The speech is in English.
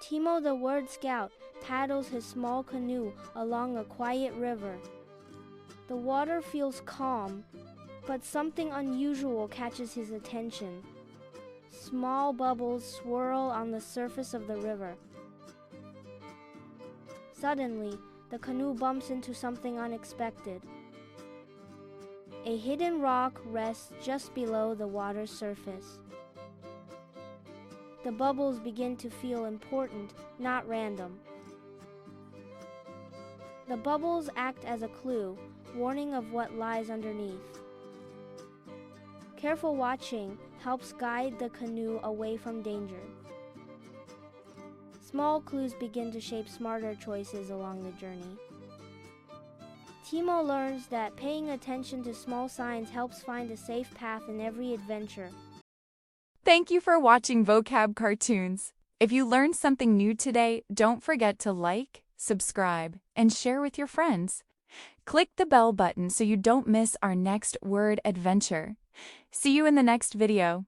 Timo the word scout paddles his small canoe along a quiet river. The water feels calm, but something unusual catches his attention. Small bubbles swirl on the surface of the river. Suddenly, the canoe bumps into something unexpected. A hidden rock rests just below the water's surface. The bubbles begin to feel important, not random. The bubbles act as a clue, warning of what lies underneath. Careful watching helps guide the canoe away from danger. Small clues begin to shape smarter choices along the journey. Timo learns that paying attention to small signs helps find a safe path in every adventure. Thank you for watching Vocab Cartoons. If you learned something new today, don't forget to like, subscribe, and share with your friends. Click the bell button so you don't miss our next word adventure. See you in the next video.